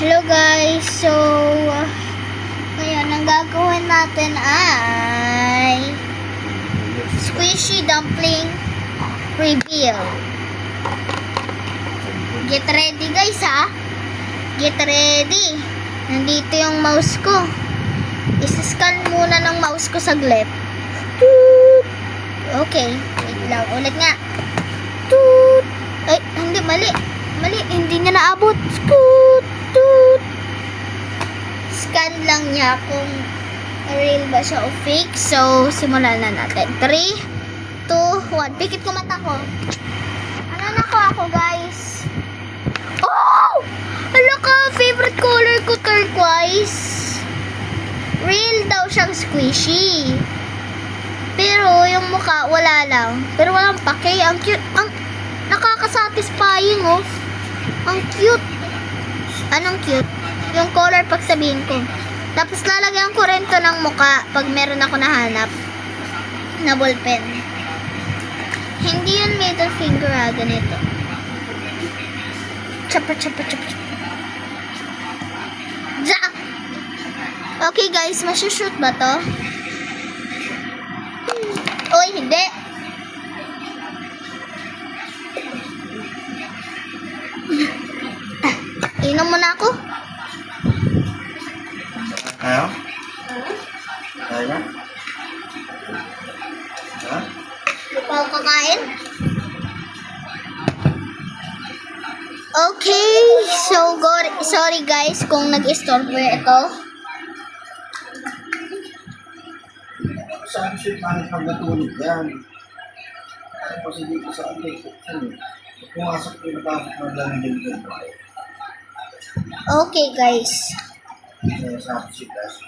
Hello guys, so ngayon ang gagawin natin ay squishy dumpling reveal. Get ready guys ha. Get ready. Nandito yung mouse ko. Isa-scan muna ng mouse ko saglit. Toot. Okay, wait lang. Ulit nga. Toot. Ay, hindi, mali. Mali, hindi niya naabot. Scoot. Toot. Scan lang niya kung real ba siya o fake. So, simulan na natin. 3, 2, 1. Pikit ko mata ko. Ano na ako guys? Oh! Hala ka, favorite color ko turquoise. Real daw siyang squishy. Pero yung mukha, wala lang. Pero walang pake. Ang cute. Ang nakakasatisfying oh. Ang cute. Anong cute? Yung color pag sabihin ko. Tapos lalagyan ko rin to ng mukha pag meron ako nahanap na ballpen. Hindi yun middle finger ha. Ganito. Chapa. Zak! Okay guys, masushoot ba to? Oy, hindi. Inom muna ako. Ayaw? Ayaw? Ha? Hindi pa ako kakain. Okay, so sorry guys kung nag-istorbo ito. Saan siya paano pag natulog yan? Kasi dito sa atin, pumasok ko yung napasok ng lang din dito. Okay guys. Sa siya kasi,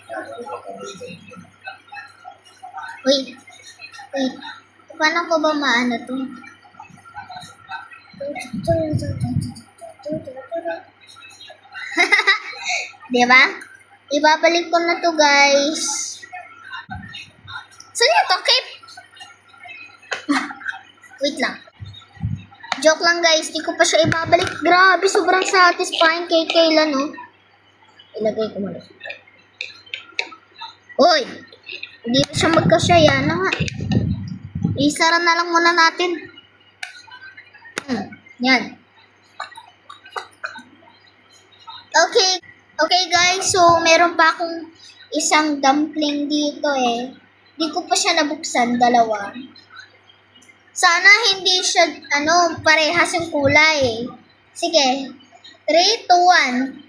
Wait. Paano ko ba maano to? Diba? Ibabalik ko na to guys. Saan yung takip? Wait lang. Joke lang guys, di ko pa siya ibabalik. Grabe, sobrang satisfying kay Kayla, no? Ilagay ko muna. Hoy! Hindi na siya magkasya, yan na nga. Isara na lang muna natin. Yan. Okay guys, so meron pa akong isang dumpling dito eh. Di ko pa siya nabuksan, dalawa. Sana hindi siya, parehas yung kulay. Sige. 3, 2, 1.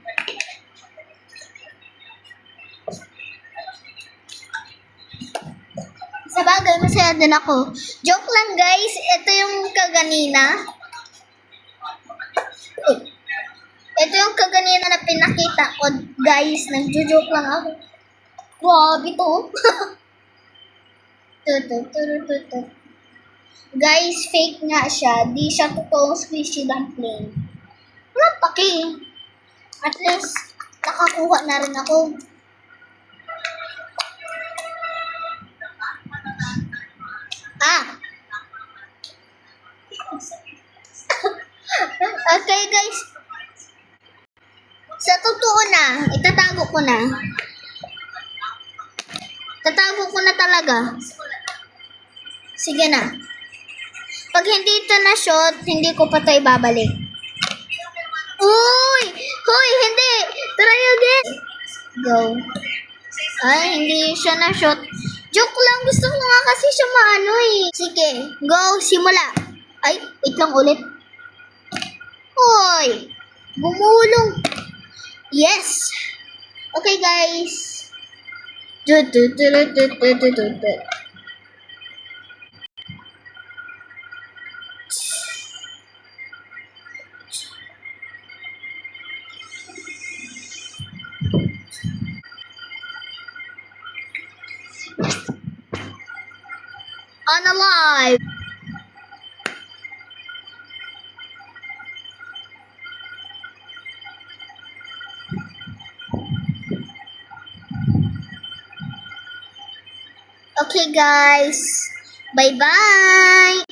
Sa bagay, masaya din ako. Joke lang guys, ito yung kaganina. Ito yung kaganina na pinakita ko. Guys, nagjo-joke lang ako. Grabe to. Guys, fake nga siya. Di siya totoong squishy dumpling. Wala paki. At least, nakakuha na rin ako. Okay guys. Sa totoo na, itatago ko na. Tatago ko na talaga. Sige na. Pag hindi ito na shot, hindi ko pa ito ibabalik. Uy! Hoy, hindi! Try again! Go. Ay, hindi siya na shot. Joke lang, gusto ko nga kasi siya maano eh. Sige, go, simula. Ay, wait lang ulit. Hoy! Gumulong. Yes! Okay guys. Unalive! Okay guys, bye-bye!